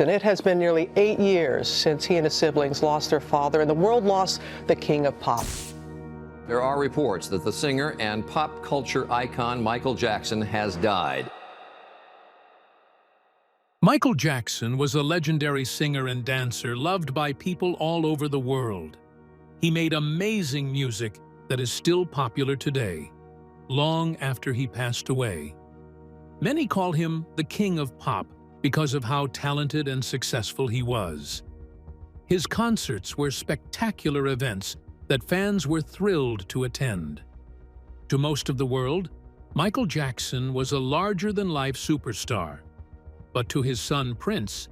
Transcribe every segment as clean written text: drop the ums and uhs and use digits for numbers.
And it has been nearly 8 years since he and his siblings lost their father, and the world lost the king of pop. There are reports that the singer and pop culture icon Michael Jackson has died. Michael Jackson was a legendary singer and dancer loved by people all over the world. He made amazing music that is still popular today, long after he passed away. Many call him the king of pop because of how talented and successful he was. His concerts were spectacular events that fans were thrilled to attend. To most of the world, Michael Jackson was a larger-than-life superstar. But to his son Prince,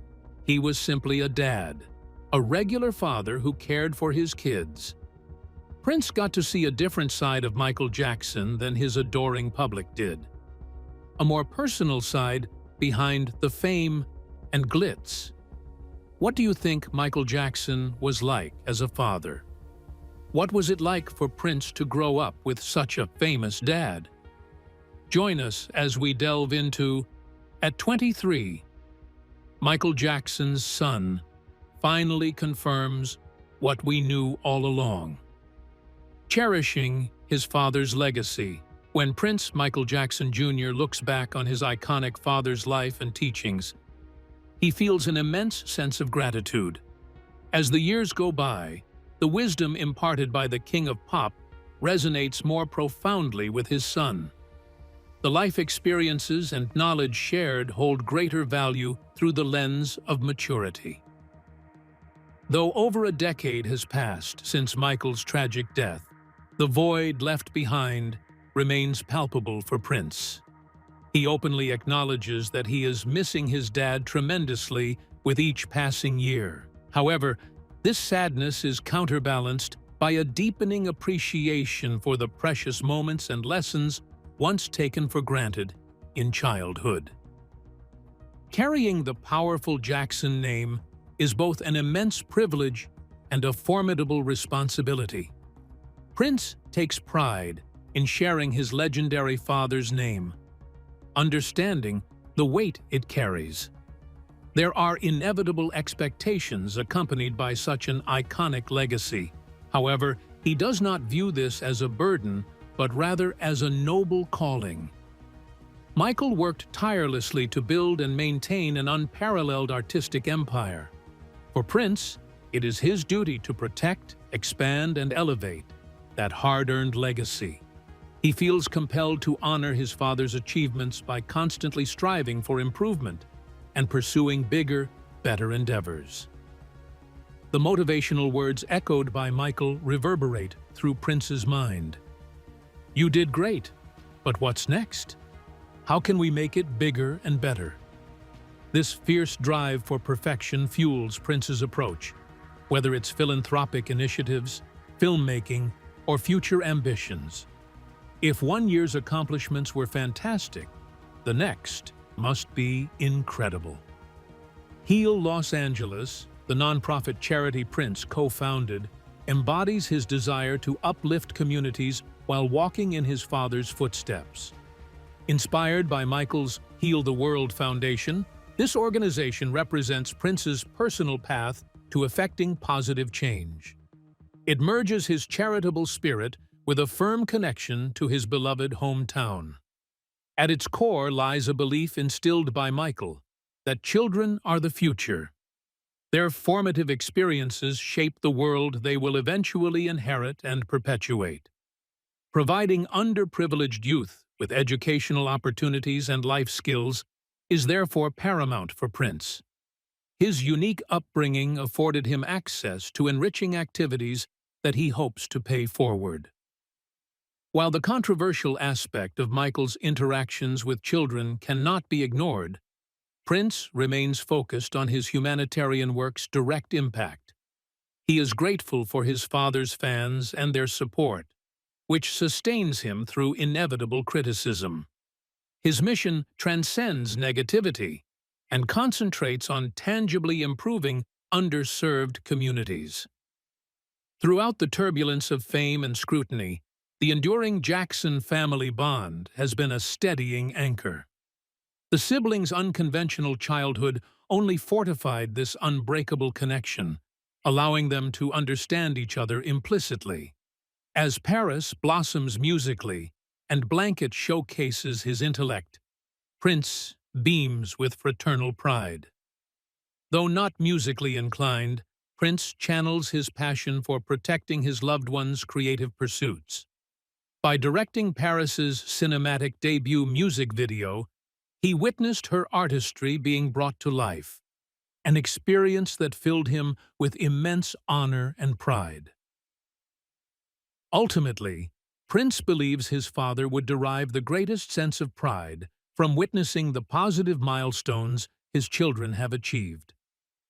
he was simply a dad, a regular father who cared for his kids. Prince got to see a different side of Michael Jackson than his adoring public did. A more personal side behind the fame and glitz. What do you think Michael Jackson was like as a father? What was it like for Prince to grow up with such a famous dad? Join us as we delve into, at 23, Michael Jackson's son finally confirms what we knew all along. Cherishing his father's legacy. When Prince Michael Jackson Jr. looks back on his iconic father's life and teachings, he feels an immense sense of gratitude. As the years go by, the wisdom imparted by the King of Pop resonates more profoundly with his son. The life experiences and knowledge shared hold greater value through the lens of maturity. Though over a decade has passed since Michael's tragic death, the void left behind remains palpable for Prince. He openly acknowledges that he is missing his dad tremendously with each passing year. However, this sadness is counterbalanced by a deepening appreciation for the precious moments and lessons once taken for granted in childhood. Carrying the powerful Jackson name is both an immense privilege and a formidable responsibility. Prince takes pride in sharing his legendary father's name, understanding the weight it carries. There are inevitable expectations accompanied by such an iconic legacy. However, he does not view this as a burden, but rather as a noble calling. Michael worked tirelessly to build and maintain an unparalleled artistic empire. For Prince, it is his duty to protect, expand, and elevate that hard-earned legacy. He feels compelled to honor his father's achievements by constantly striving for improvement and pursuing bigger, better endeavors. The motivational words echoed by Michael reverberate through Prince's mind. "You did great, but what's next? How can we make it bigger and better?" This fierce drive for perfection fuels Prince's approach, whether it's philanthropic initiatives, filmmaking, or future ambitions. If one year's accomplishments were fantastic, the next must be incredible. Heal Los Angeles, the nonprofit charity Prince co-founded, embodies his desire to uplift communities while walking in his father's footsteps. Inspired by Michael's Heal the World Foundation, this organization represents Prince's personal path to effecting positive change. It merges his charitable spirit with a firm connection to his beloved hometown. At its core lies a belief instilled by Michael that children are the future. Their formative experiences shape the world they will eventually inherit and perpetuate. Providing underprivileged youth with educational opportunities and life skills is therefore paramount for Prince. His unique upbringing afforded him access to enriching activities that he hopes to pay forward. While the controversial aspect of Michael's interactions with children cannot be ignored, Prince remains focused on his humanitarian work's direct impact. He is grateful for his father's fans and their support, which sustains him through inevitable criticism. His mission transcends negativity and concentrates on tangibly improving underserved communities. Throughout the turbulence of fame and scrutiny, the enduring Jackson family bond has been a steadying anchor. The siblings' unconventional childhood only fortified this unbreakable connection, allowing them to understand each other implicitly. As Paris blossoms musically and Blanket showcases his intellect, Prince beams with fraternal pride. Though not musically inclined, Prince channels his passion for protecting his loved one's creative pursuits. By directing Paris's cinematic debut music video, he witnessed her artistry being brought to life, an experience that filled him with immense honor and pride. Ultimately, Prince believes his father would derive the greatest sense of pride from witnessing the positive milestones his children have achieved.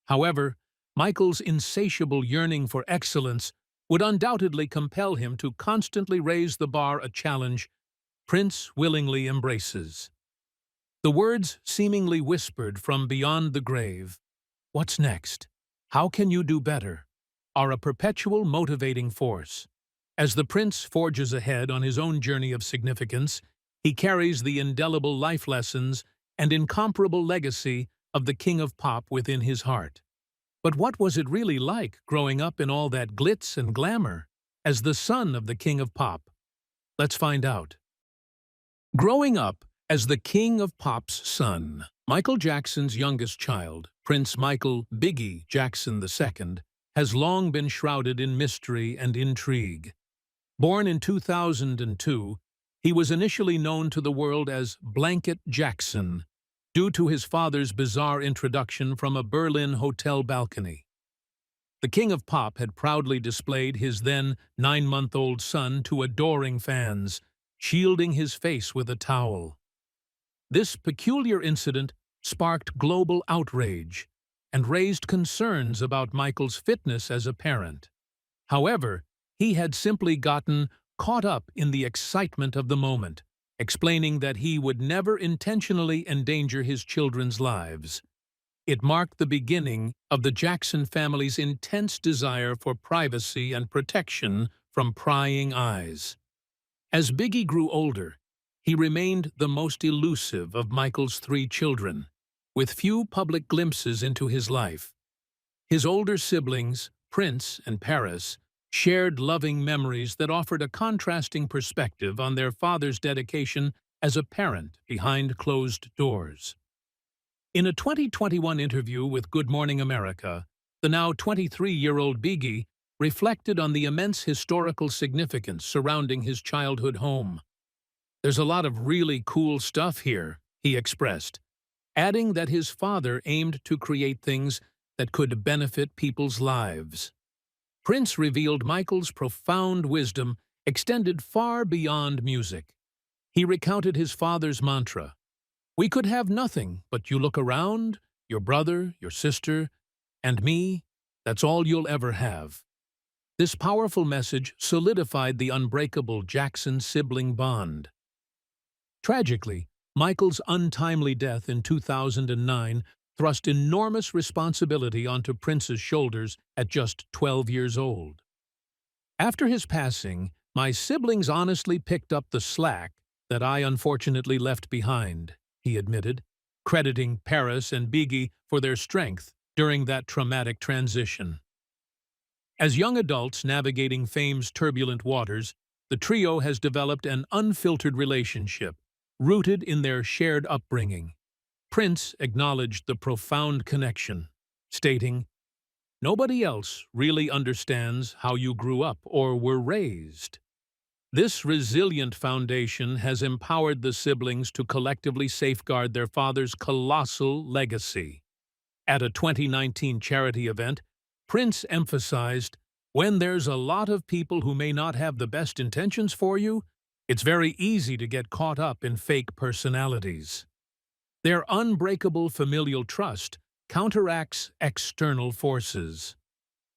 However, Michael's insatiable yearning for excellence would undoubtedly compel him to constantly raise the bar, a challenge Prince willingly embraces. The words seemingly whispered from beyond the grave, "What's next? How can you do better?" are a perpetual motivating force. As the Prince forges ahead on his own journey of significance, he carries the indelible life lessons and incomparable legacy of the King of Pop within his heart. But what was it really like growing up in all that glitz and glamour as the son of the King of Pop? Let's find out. Growing up as the King of Pop's son, Michael Jackson's youngest child, Prince Michael "Biggie" Jackson II, has long been shrouded in mystery and intrigue. Born in 2002, he was initially known to the world as Blanket Jackson, due to his father's bizarre introduction from a Berlin hotel balcony. The King of Pop had proudly displayed his then 9-month-old son to adoring fans, shielding his face with a towel. This peculiar incident sparked global outrage and raised concerns about Michael's fitness as a parent. However, he had simply gotten caught up in the excitement of the moment, explaining that he would never intentionally endanger his children's lives. It marked the beginning of the Jackson family's intense desire for privacy and protection from prying eyes. As Biggie grew older, he remained the most elusive of Michael's 3 children, with few public glimpses into his life. His older siblings, Prince and Paris, shared loving memories that offered a contrasting perspective on their father's dedication as a parent behind closed doors. In a 2021 interview with Good Morning America, the now 23-year-old Biggie reflected on the immense historical significance surrounding his childhood home. "There's a lot of really cool stuff here," he expressed, adding that his father aimed to create things that could benefit people's lives. Prince revealed Michael's profound wisdom extended far beyond music. He recounted his father's mantra, "We could have nothing, but you look around, your brother, your sister, and me, that's all you'll ever have." This powerful message solidified the unbreakable Jackson-sibling bond. Tragically, Michael's untimely death in 2009 thrust enormous responsibility onto Prince's shoulders at just 12 years old. "After his passing, my siblings honestly picked up the slack that I unfortunately left behind," he admitted, crediting Paris and Biggie for their strength during that traumatic transition. As young adults navigating fame's turbulent waters, the trio has developed an unfiltered relationship, rooted in their shared upbringing. Prince acknowledged the profound connection, stating, "Nobody else really understands how you grew up or were raised." This resilient foundation has empowered the siblings to collectively safeguard their father's colossal legacy. At a 2019 charity event, Prince emphasized, "When there's a lot of people who may not have the best intentions for you, it's very easy to get caught up in fake personalities." Their unbreakable familial trust counteracts external forces.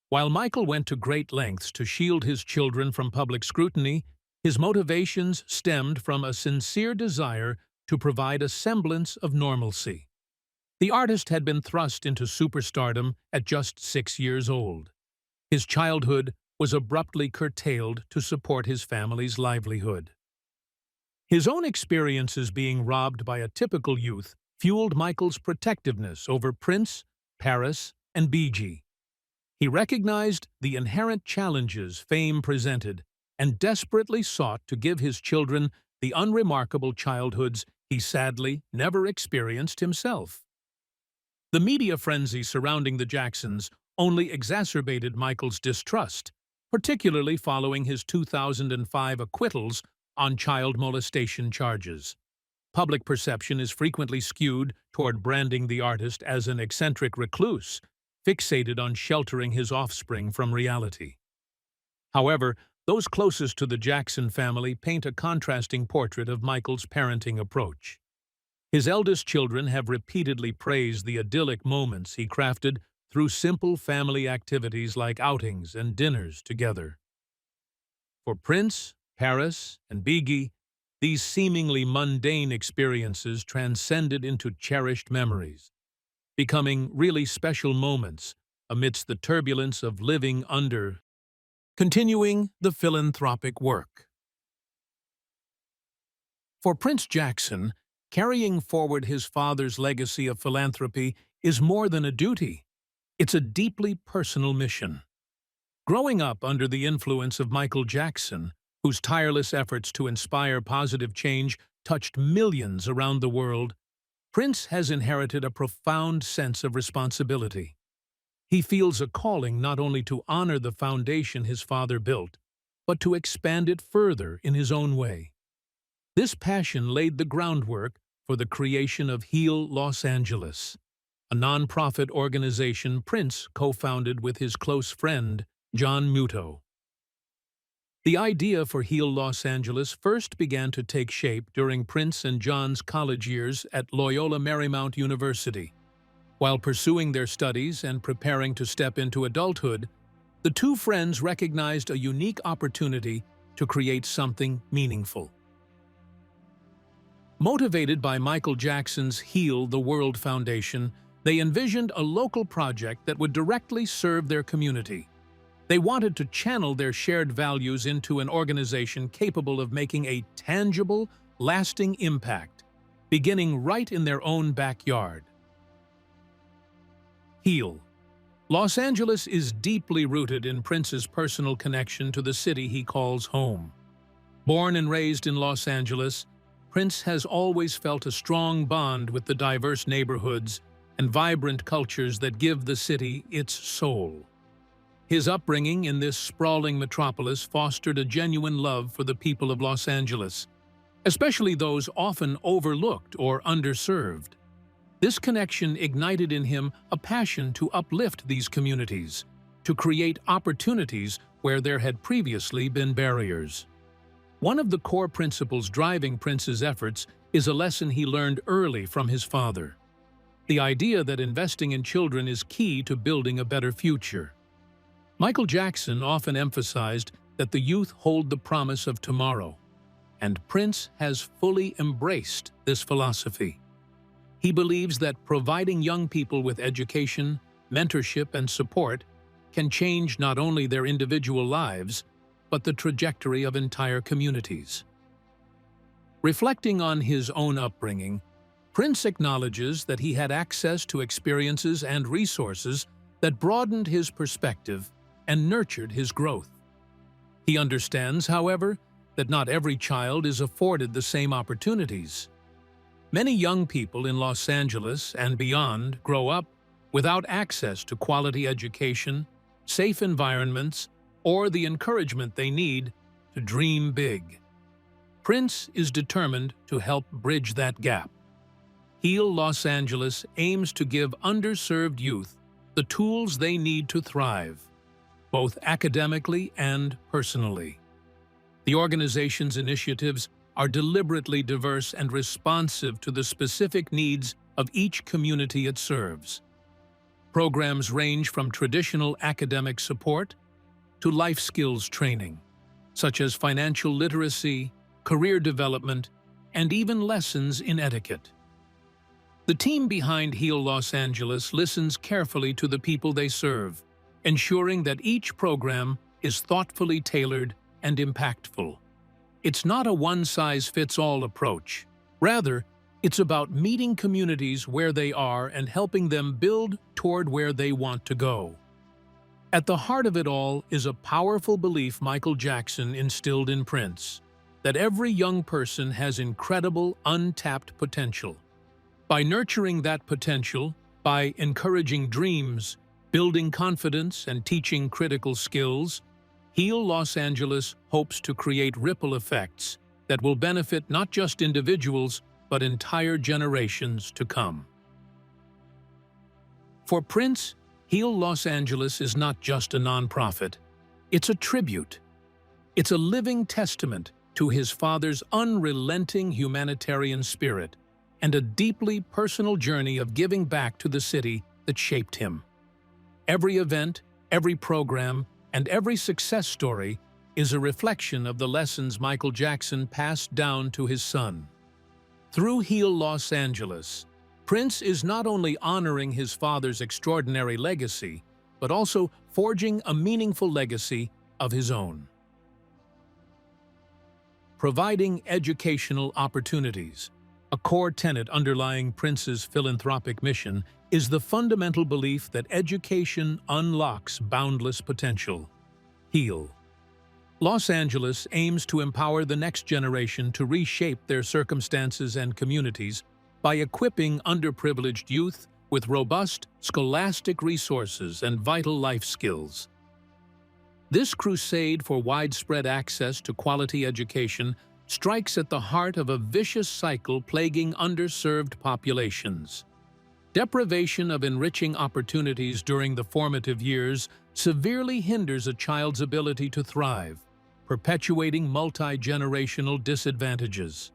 While Michael went to great lengths to shield his children from public scrutiny, his motivations stemmed from a sincere desire to provide a semblance of normalcy. The artist had been thrust into superstardom at just 6 years old. His childhood was abruptly curtailed to support his family's livelihood. His own experiences being robbed by a typical youth fueled Michael's protectiveness over Prince, Paris, and Biji. He recognized the inherent challenges fame presented and desperately sought to give his children the unremarkable childhoods he sadly never experienced himself. The media frenzy surrounding the Jacksons only exacerbated Michael's distrust, particularly following his 2005 acquittals on child molestation charges. Public perception is frequently skewed toward branding the artist as an eccentric recluse, fixated on sheltering his offspring from reality. However, those closest to the Jackson family paint a contrasting portrait of Michael's parenting approach. His eldest children have repeatedly praised the idyllic moments he crafted through simple family activities like outings and dinners together. For Prince, Paris, and Biggie, these seemingly mundane experiences transcended into cherished memories, becoming really special moments amidst the turbulence of living under. Continuing the philanthropic work. For Prince Jackson, carrying forward his father's legacy of philanthropy is more than a duty. It's a deeply personal mission. Growing up under the influence of Michael Jackson, whose tireless efforts to inspire positive change touched millions around the world, Prince has inherited a profound sense of responsibility. He feels a calling not only to honor the foundation his father built, but to expand it further in his own way. This passion laid the groundwork for the creation of Heal Los Angeles, a nonprofit organization Prince co-founded with his close friend, John Muto. The idea for Heal Los Angeles first began to take shape during Prince and John's college years at Loyola Marymount University. While pursuing their studies and preparing to step into adulthood, the two friends recognized a unique opportunity to create something meaningful. Motivated by Michael Jackson's Heal the World Foundation, they envisioned a local project that would directly serve their community. They wanted to channel their shared values into an organization capable of making a tangible, lasting impact, beginning right in their own backyard. Heal. Los Angeles is deeply rooted in Prince's personal connection to the city he calls home. Born and raised in Los Angeles, Prince has always felt a strong bond with the diverse neighborhoods and vibrant cultures that give the city its soul. His upbringing in this sprawling metropolis fostered a genuine love for the people of Los Angeles, especially those often overlooked or underserved. This connection ignited in him a passion to uplift these communities, to create opportunities where there had previously been barriers. One of the core principles driving Prince's efforts is a lesson he learned early from his father: the idea that investing in children is key to building a better future. Michael Jackson often emphasized that the youth hold the promise of tomorrow, and Prince has fully embraced this philosophy. He believes that providing young people with education, mentorship, and support can change not only their individual lives, but the trajectory of entire communities. Reflecting on his own upbringing, Prince acknowledges that he had access to experiences and resources that broadened his perspective and nurtured his growth. He understands, however, that not every child is afforded the same opportunities. Many young people in Los Angeles and beyond grow up without access to quality education, safe environments, or the encouragement they need to dream big. Prince is determined to help bridge that gap. Heal Los Angeles aims to give underserved youth the tools they need to thrive, both academically and personally. The organization's initiatives are deliberately diverse and responsive to the specific needs of each community it serves. Programs range from traditional academic support to life skills training, such as financial literacy, career development, and even lessons in etiquette. The team behind Heal Los Angeles listens carefully to the people they serve, ensuring that each program is thoughtfully tailored and impactful. It's not a one-size-fits-all approach. Rather, It's about meeting communities where they are and helping them build toward where they want to go. At the heart of it all is a powerful belief Michael Jackson instilled in Prince, that every young person has incredible, untapped potential. By nurturing that potential, by encouraging dreams, building confidence, and teaching critical skills, Heal Los Angeles hopes to create ripple effects that will benefit not just individuals, but entire generations to come. For Prince, Heal Los Angeles is not just a nonprofit. It's a tribute. It's a living testament to his father's unrelenting humanitarian spirit and a deeply personal journey of giving back to the city that shaped him. Every event, every program, and every success story is a reflection of the lessons Michael Jackson passed down to his son. Through Heal Los Angeles, Prince is not only honoring his father's extraordinary legacy, but also forging a meaningful legacy of his own. Providing educational opportunities. A core tenet underlying Prince's philanthropic mission is the fundamental belief that education unlocks boundless potential. Heal Los Angeles aims to empower the next generation to reshape their circumstances and communities by equipping underprivileged youth with robust, scholastic resources and vital life skills. This crusade for widespread access to quality education strikes at the heart of a vicious cycle plaguing underserved populations. Deprivation of enriching opportunities during the formative years severely hinders a child's ability to thrive, perpetuating multi-generational disadvantages.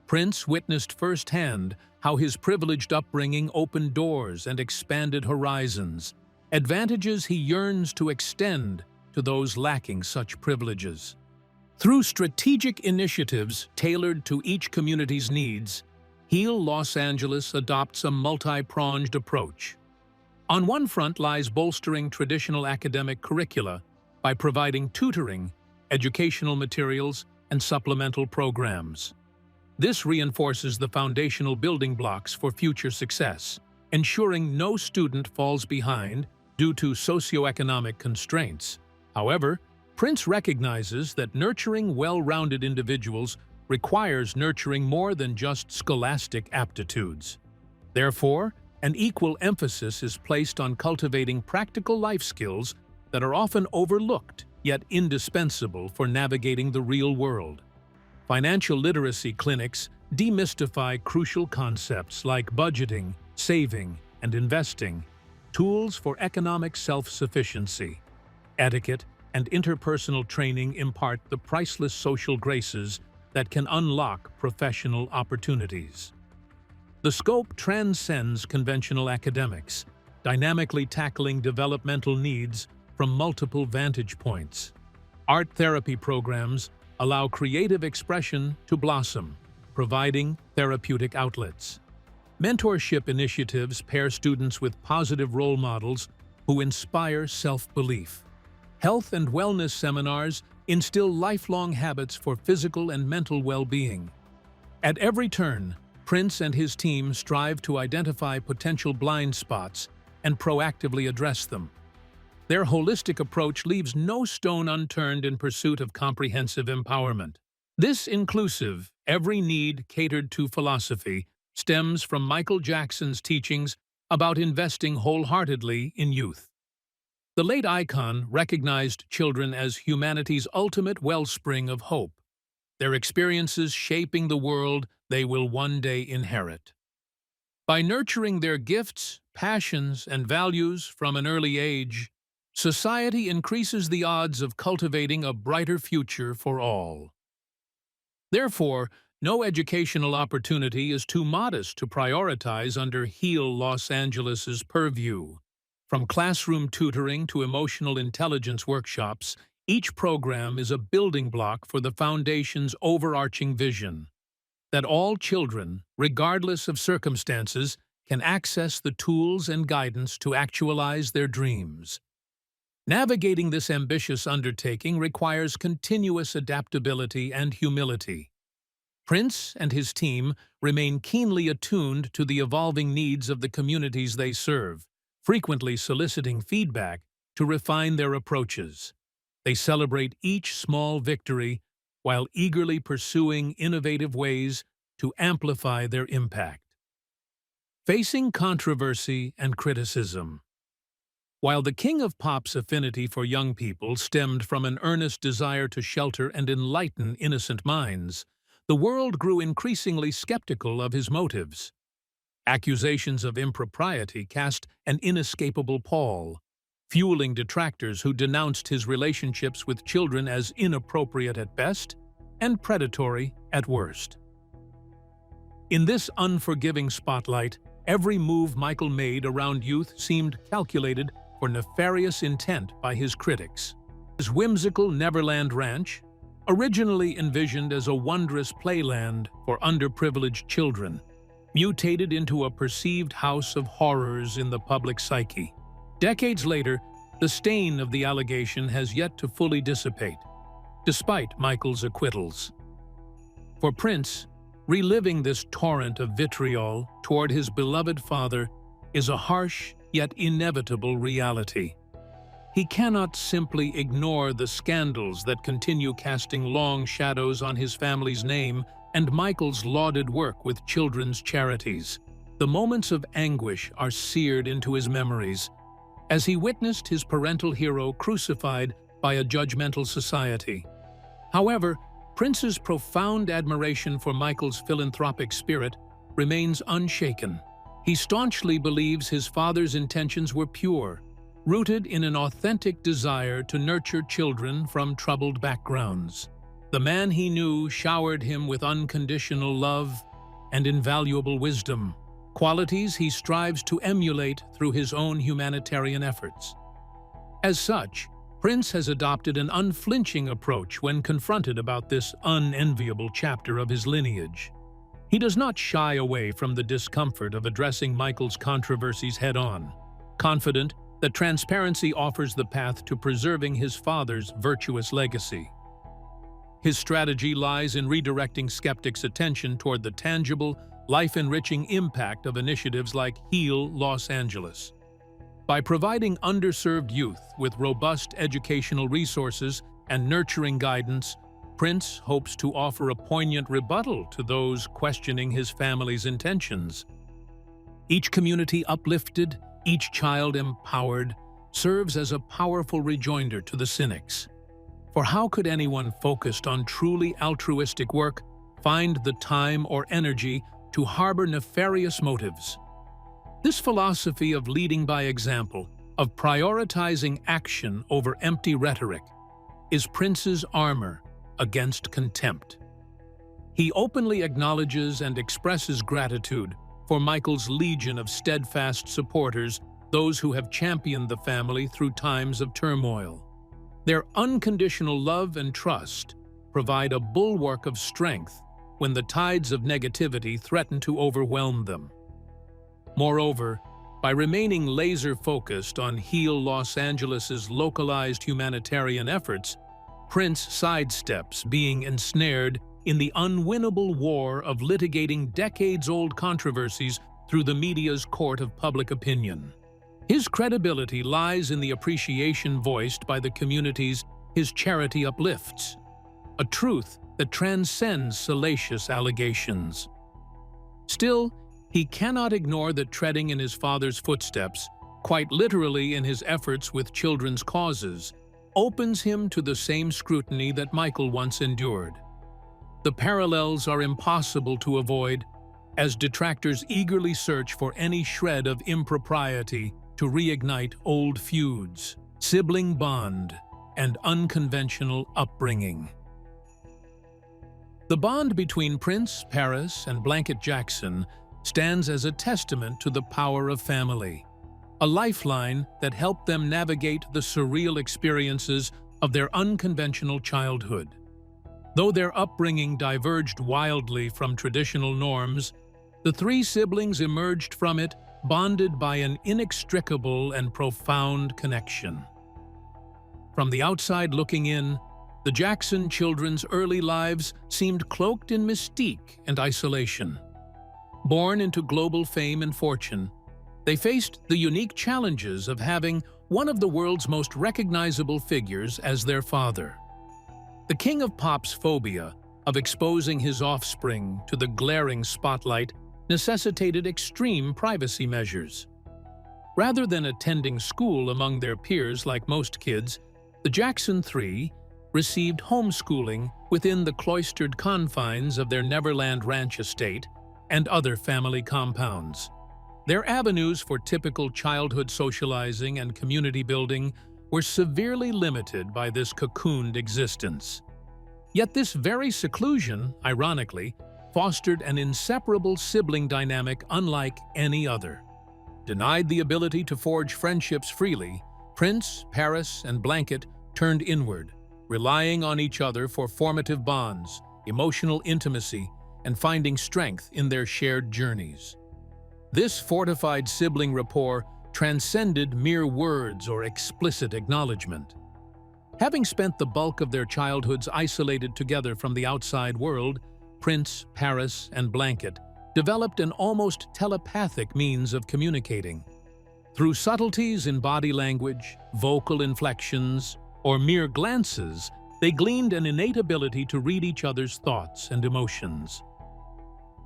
Prince witnessed firsthand how his privileged upbringing opened doors and expanded horizons, advantages he yearns to extend to those lacking such privileges. Through strategic initiatives tailored to each community's needs, Heal Los Angeles adopts a multi-pronged approach. On one front lies bolstering traditional academic curricula by providing tutoring, educational materials, and supplemental programs. This reinforces the foundational building blocks for future success, ensuring no student falls behind due to socioeconomic constraints. However, Prince recognizes that nurturing well-rounded individuals requires nurturing more than just scholastic aptitudes. Therefore, an equal emphasis is placed on cultivating practical life skills that are often overlooked yet indispensable for navigating the real world. Financial literacy clinics demystify crucial concepts like budgeting, saving, and investing, tools for economic self-sufficiency. Etiquette and interpersonal training impart the priceless social graces that can unlock professional opportunities. The scope transcends conventional academics, dynamically tackling developmental needs from multiple vantage points. Art therapy programs allow creative expression to blossom, providing therapeutic outlets. Mentorship initiatives pair students with positive role models who inspire self-belief. Health and wellness seminars instill lifelong habits for physical and mental well-being. At every turn, Prince and his team strive to identify potential blind spots and proactively address them. Their holistic approach leaves no stone unturned in pursuit of comprehensive empowerment. This inclusive, every need catered to philosophy stems from Michael Jackson's teachings about investing wholeheartedly in youth. The late icon recognized children as humanity's ultimate wellspring of hope, their experiences shaping the world they will one day inherit. By nurturing their gifts, passions, and values from an early age, society increases the odds of cultivating a brighter future for all. Therefore, no educational opportunity is too modest to prioritize under Heal Los Angeles's purview. From classroom tutoring to emotional intelligence workshops, each program is a building block for the Foundation's overarching vision: that all children, regardless of circumstances, can access the tools and guidance to actualize their dreams. Navigating this ambitious undertaking requires continuous adaptability and humility. Prince and his team remain keenly attuned to the evolving needs of the communities they serve, frequently soliciting feedback to refine their approaches. They celebrate each small victory while eagerly pursuing innovative ways to amplify their impact. Facing controversy and criticism. While the King of Pop's affinity for young people stemmed from an earnest desire to shelter and enlighten innocent minds, the world grew increasingly skeptical of his motives. Accusations of impropriety cast an inescapable pall, fueling detractors who denounced his relationships with children as inappropriate at best and predatory at worst. In this unforgiving spotlight, every move Michael made around youth seemed calculated for nefarious intent by his critics. His whimsical Neverland Ranch, originally envisioned as a wondrous playland for underprivileged children, mutated into a perceived house of horrors in the public psyche. Decades later, the stain of the allegation has yet to fully dissipate, despite Michael's acquittals. For Prince, reliving this torrent of vitriol toward his beloved father is a harsh yet inevitable reality. He cannot simply ignore the scandals that continue casting long shadows on his family's name and Michael's lauded work with children's charities. The moments of anguish are seared into his memories as he witnessed his parental hero crucified by a judgmental society. However, Prince's profound admiration for Michael's philanthropic spirit remains unshaken. He staunchly believes his father's intentions were pure, rooted in an authentic desire to nurture children from troubled backgrounds. The man he knew showered him with unconditional love and invaluable wisdom, qualities he strives to emulate through his own humanitarian efforts. As such, Prince has adopted an unflinching approach when confronted about this unenviable chapter of his lineage. He does not shy away from the discomfort of addressing Michael's controversies head-on, confident that transparency offers the path to preserving his father's virtuous legacy. His strategy lies in redirecting skeptics' attention toward the tangible, life-enriching impact of initiatives like Heal Los Angeles. By providing underserved youth with robust educational resources and nurturing guidance, Prince hopes to offer a poignant rebuttal to those questioning his family's intentions. Each community uplifted, each child empowered, serves as a powerful rejoinder to the cynics. For how could anyone focused on truly altruistic work find the time or energy to harbor nefarious motives? This philosophy of leading by example, of prioritizing action over empty rhetoric, is Prince's armor against contempt. He openly acknowledges and expresses gratitude for Michael's legion of steadfast supporters, those who have championed the family through times of turmoil. Their unconditional love and trust provide a bulwark of strength when the tides of negativity threaten to overwhelm them. Moreover, by remaining laser-focused on Heal Los Angeles' localized humanitarian efforts, Prince sidesteps being ensnared in the unwinnable war of litigating decades-old controversies through the media's court of public opinion. His credibility lies in the appreciation voiced by the communities his charity uplifts, a truth that transcends salacious allegations. Still, he cannot ignore that treading in his father's footsteps, quite literally in his efforts with children's causes, opens him to the same scrutiny that Michael once endured. The parallels are impossible to avoid, as detractors eagerly search for any shred of impropriety to reignite old feuds, sibling bond, and unconventional upbringing. The bond between Prince, Paris, and Blanket Jackson stands as a testament to the power of family, a lifeline that helped them navigate the surreal experiences of their unconventional childhood. Though their upbringing diverged wildly from traditional norms, the three siblings emerged from it bonded by an inextricable and profound connection. From the outside looking in, the Jackson children's early lives seemed cloaked in mystique and isolation. Born into global fame and fortune, they faced the unique challenges of having one of the world's most recognizable figures as their father. The king of pop's phobia of exposing his offspring to the glaring spotlight necessitated extreme privacy measures. Rather than attending school among their peers like most kids, the Jackson Three received homeschooling within the cloistered confines of their Neverland Ranch estate and other family compounds. Their avenues for typical childhood socializing and community building were severely limited by this cocooned existence. Yet this very seclusion, ironically, fostered an inseparable sibling dynamic unlike any other. Denied the ability to forge friendships freely, Prince, Paris, and Blanket turned inward, relying on each other for formative bonds, emotional intimacy, and finding strength in their shared journeys. This fortified sibling rapport transcended mere words or explicit acknowledgement. Having spent the bulk of their childhoods isolated together from the outside world, Prince, Paris, and Blanket developed an almost telepathic means of communicating. Through subtleties in body language, vocal inflections, or mere glances, they gleaned an innate ability to read each other's thoughts and emotions.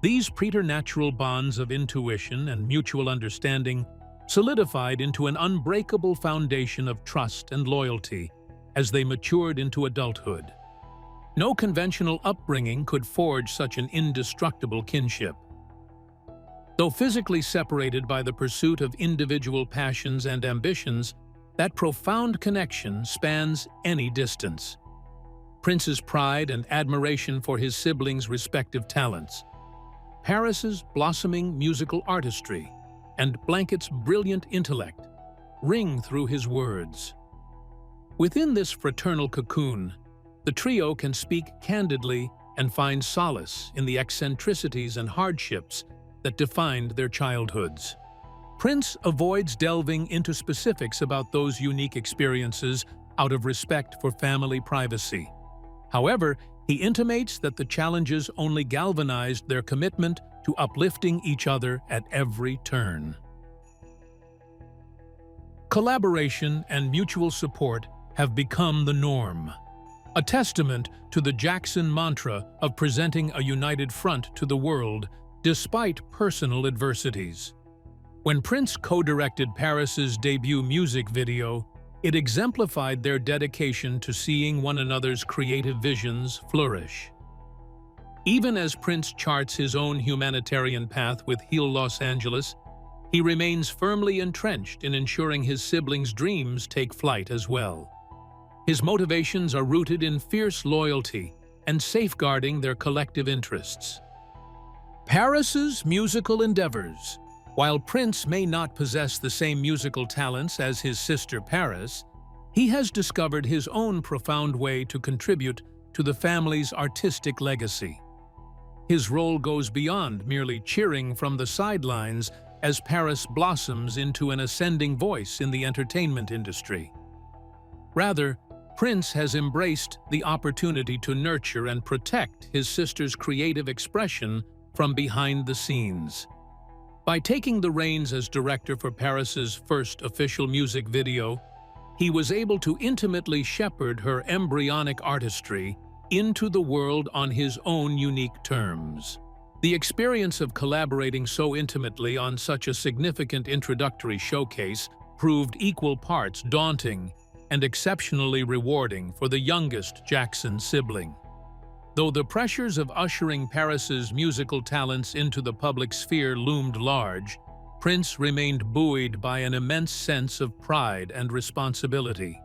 These preternatural bonds of intuition and mutual understanding solidified into an unbreakable foundation of trust and loyalty as they matured into adulthood. No conventional upbringing could forge such an indestructible kinship. Though physically separated by the pursuit of individual passions and ambitions, that profound connection spans any distance. Prince's pride and admiration for his siblings' respective talents, Paris's blossoming musical artistry, and Blanket's brilliant intellect ring through his words. Within this fraternal cocoon, the trio can speak candidly and find solace in the eccentricities and hardships that defined their childhoods. Prince avoids delving into specifics about those unique experiences out of respect for family privacy. However, he intimates that the challenges only galvanized their commitment to uplifting each other at every turn. Collaboration and mutual support have become the norm, a testament to the Jackson mantra of presenting a united front to the world despite personal adversities. When Prince co-directed Paris's debut music video, it exemplified their dedication to seeing one another's creative visions flourish. Even as Prince charts his own humanitarian path with Heal Los Angeles, he remains firmly entrenched in ensuring his siblings' dreams take flight as well. His motivations are rooted in fierce loyalty and safeguarding their collective interests. Paris's musical endeavors. While Prince may not possess the same musical talents as his sister Paris, he has discovered his own profound way to contribute to the family's artistic legacy. His role goes beyond merely cheering from the sidelines as Paris blossoms into an ascending voice in the entertainment industry. Rather, Prince has embraced the opportunity to nurture and protect his sister's creative expression from behind the scenes. By taking the reins as director for Paris's first official music video, he was able to intimately shepherd her embryonic artistry into the world on his own unique terms. The experience of collaborating so intimately on such a significant introductory showcase proved equal parts daunting and exceptionally rewarding for the youngest Jackson sibling. Though the pressures of ushering Paris's musical talents into the public sphere loomed large, Prince remained buoyed by an immense sense of pride and responsibility.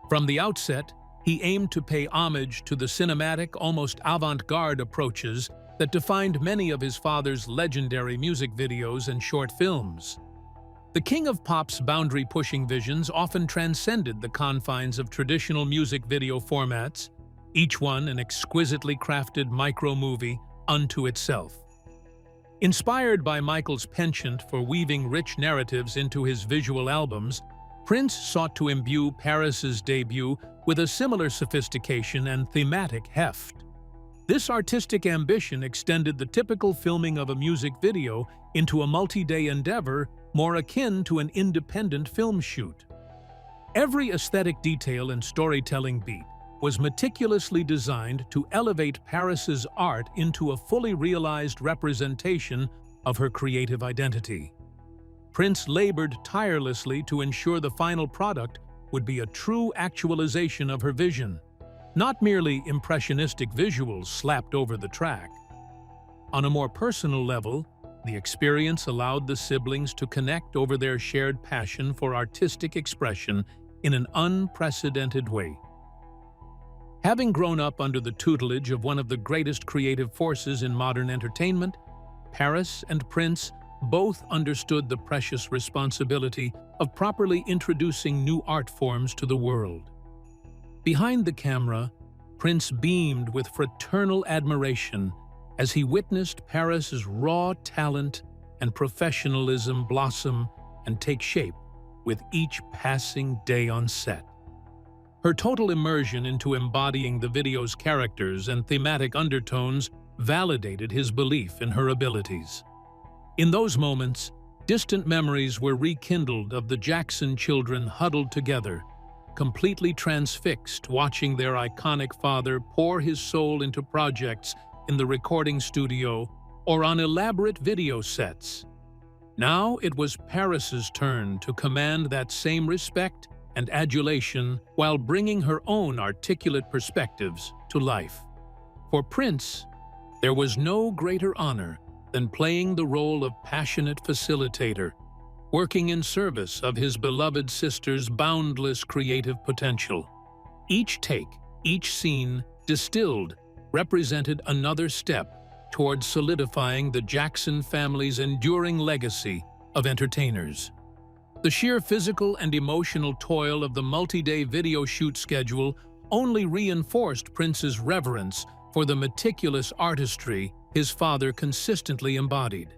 From the outset, he aimed to pay homage to the cinematic, almost avant-garde approaches that defined many of his father's legendary music videos and short films. The king of pop's boundary-pushing visions often transcended the confines of traditional music video formats, each one an exquisitely crafted micro-movie unto itself. Inspired by Michael's penchant for weaving rich narratives into his visual albums, Prince sought to imbue Paris's debut with a similar sophistication and thematic heft. This artistic ambition extended the typical filming of a music video into a multi-day endeavor more akin to an independent film shoot. Every aesthetic detail and storytelling beat was meticulously designed to elevate Paris's art into a fully realized representation of her creative identity. Prince labored tirelessly to ensure the final product would be a true actualization of her vision, not merely impressionistic visuals slapped over the track. On a more personal level, the experience allowed the siblings to connect over their shared passion for artistic expression in an unprecedented way. Having grown up under the tutelage of one of the greatest creative forces in modern entertainment, Paris and Prince both understood the precious responsibility of properly introducing new art forms to the world. Behind the camera, Prince beamed with fraternal admiration as he witnessed Paris's raw talent and professionalism blossom and take shape with each passing day on set. Her total immersion into embodying the video's characters and thematic undertones validated his belief in her abilities. In those moments, distant memories were rekindled of the Jackson children huddled together, completely transfixed watching their iconic father pour his soul into projects in the recording studio or on elaborate video sets. Now it was Paris's turn to command that same respect and adulation while bringing her own articulate perspectives to life. For Prince, there was no greater honor than playing the role of passionate facilitator, working in service of his beloved sister's boundless creative potential. Each take, each scene, distilled, represented another step towards solidifying the Jackson family's enduring legacy of entertainers. The sheer physical and emotional toil of the multi-day video shoot schedule only reinforced Prince's reverence for the meticulous artistry his father consistently embodied.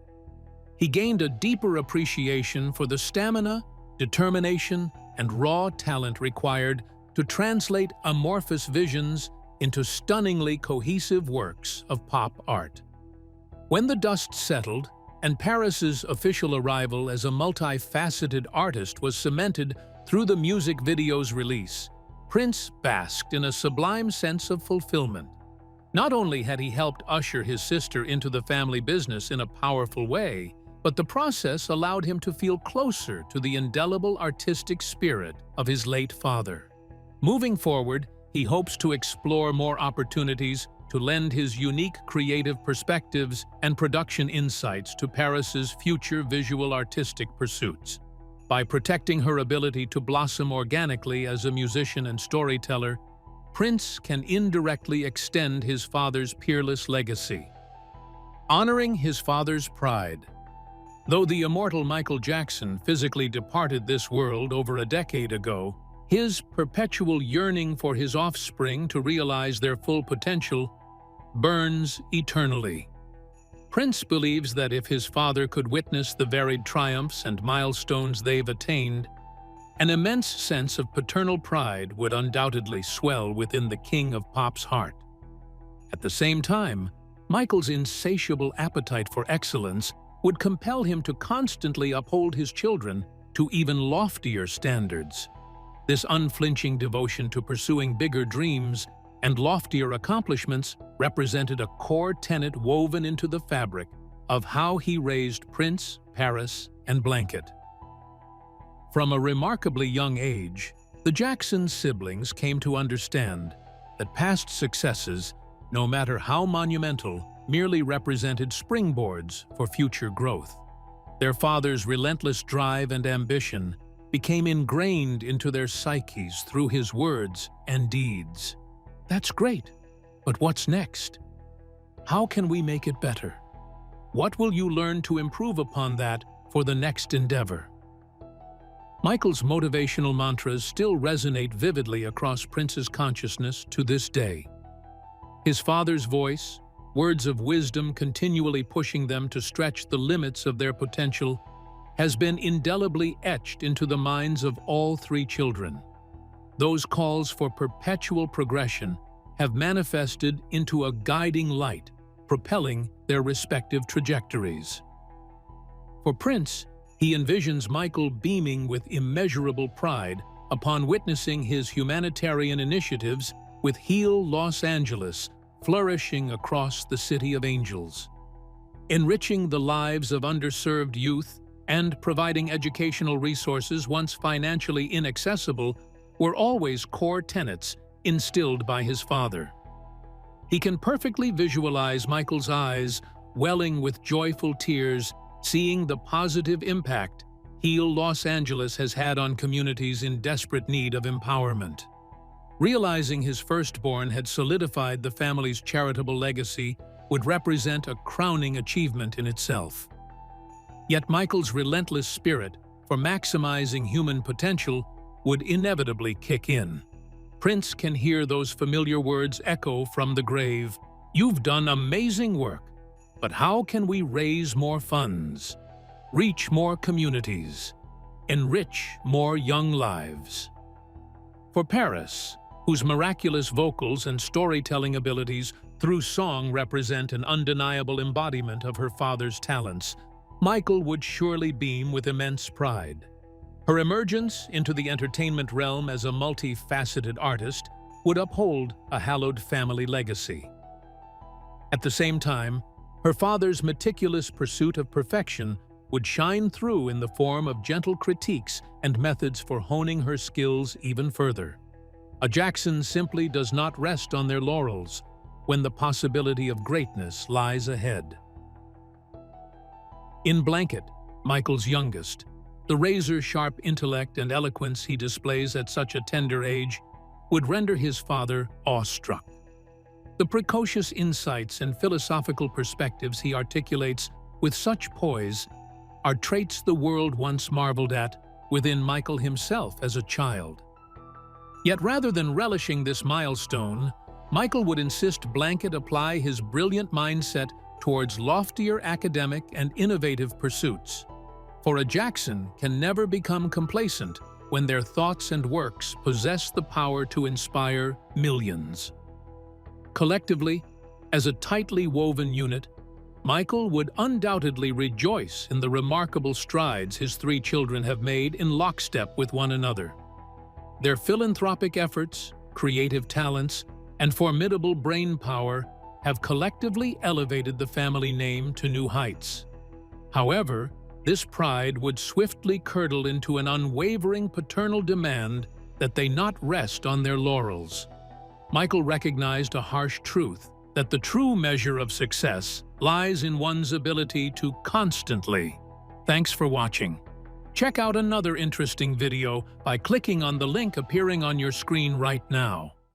He gained a deeper appreciation for the stamina, determination, and raw talent required to translate amorphous visions into stunningly cohesive works of pop art. When the dust settled and Paris's official arrival as a multifaceted artist was cemented through the music video's release, Prince basked in a sublime sense of fulfillment. Not only had he helped usher his sister into the family business in a powerful way, but the process allowed him to feel closer to the indelible artistic spirit of his late father. Moving forward, he hopes to explore more opportunities to lend his unique creative perspectives and production insights to Paris's future visual artistic pursuits. By protecting her ability to blossom organically as a musician and storyteller, Prince can indirectly extend his father's peerless legacy. Honoring his father's pride. Though the immortal Michael Jackson physically departed this world over a decade ago, his perpetual yearning for his offspring to realize their full potential burns eternally. Prince believes that if his father could witness the varied triumphs and milestones they've attained, an immense sense of paternal pride would undoubtedly swell within the king of pop's heart. At the same time, Michael's insatiable appetite for excellence would compel him to constantly uphold his children to even loftier standards. This unflinching devotion to pursuing bigger dreams and loftier accomplishments represented a core tenet woven into the fabric of how he raised Prince, Paris, and Blanket. From a remarkably young age, the Jackson siblings came to understand that past successes, no matter how monumental, merely represented springboards for future growth. Their father's relentless drive and ambition became ingrained into their psyches through his words and deeds. That's great, but what's next? How can we make it better? What will you learn to improve upon that for the next endeavor? Michael's motivational mantras still resonate vividly across Prince's consciousness to this day. His father's voice, words of wisdom continually pushing them to stretch the limits of their potential, has been indelibly etched into the minds of all three children. Those calls for perpetual progression have manifested into a guiding light, propelling their respective trajectories. For Prince, he envisions Michael beaming with immeasurable pride upon witnessing his humanitarian initiatives with Heal Los Angeles flourishing across the City of Angels. Enriching the lives of underserved youth and providing educational resources once financially inaccessible were always core tenets instilled by his father. He can perfectly visualize Michael's eyes welling with joyful tears, seeing the positive impact Heal Los Angeles has had on communities in desperate need of empowerment. Realizing his firstborn had solidified the family's charitable legacy would represent a crowning achievement in itself. Yet Michael's relentless spirit for maximizing human potential would inevitably kick in. Prince can hear those familiar words echo from the grave. "You've done amazing work, but how can we raise more funds, reach more communities, enrich more young lives?" For Paris, whose miraculous vocals and storytelling abilities through song represent an undeniable embodiment of her father's talents, Michael would surely beam with immense pride. Her emergence into the entertainment realm as a multifaceted artist would uphold a hallowed family legacy. At the same time, her father's meticulous pursuit of perfection would shine through in the form of gentle critiques and methods for honing her skills even further. A Jackson simply does not rest on their laurels when the possibility of greatness lies ahead. In Blanket, Michael's youngest, the razor-sharp intellect and eloquence he displays at such a tender age would render his father awestruck. The precocious insights and philosophical perspectives he articulates with such poise are traits the world once marveled at within Michael himself as a child. Yet rather than relishing this milestone, Michael would insist Blanket apply his brilliant mindset towards loftier academic and innovative pursuits. For a Jackson can never become complacent when their thoughts and works possess the power to inspire millions. Collectively, as a tightly woven unit, Michael would undoubtedly rejoice in the remarkable strides his three children have made in lockstep with one another. Their philanthropic efforts, creative talents, and formidable brain power have collectively elevated the family name to new heights. However, this pride would swiftly curdle into an unwavering paternal demand that they not rest on their laurels. Michael recognized a harsh truth, that the true measure of success lies in one's ability to constantly. Thanks for watching. Check out another interesting video by clicking on the link appearing on your screen right now.